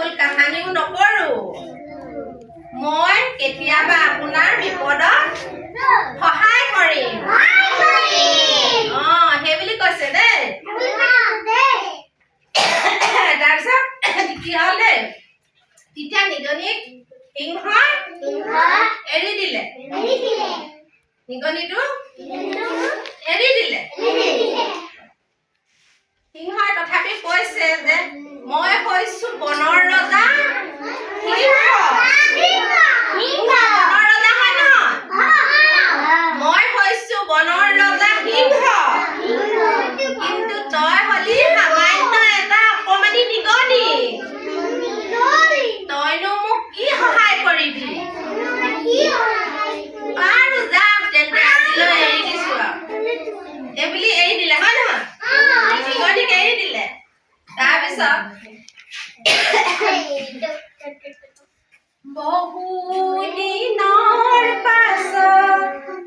দীঘল কাহানিও নকৰো মই কেতিয়াবা আপোনাৰ বিপদত সহায় কৰিম সেই বুলি কৈছে দেই তাৰপিছত কি হ'ল দেই তেতিয়া নিগনিক সিংহই এৰি দিলে নিগনিটো এৰি দিলে সিংহই তথাপি কৈছে যে মই হৈছো বনৰ ৰজা বনৰ ৰজা হয় নহয় মই হৈছো বনৰ ৰজা সিংহ কিন্তু তই হলি সামান্য এটা অকমানি নিগনি তইনো মোক কি সহায় কৰিবি বাৰু যা তেন্তে আজিলৈ এৰি দিছো এইবুলি এৰি দিলে হয় নহয় নিগনিক এৰি দিলে তাৰপিছত বহু দিনৰ পাছত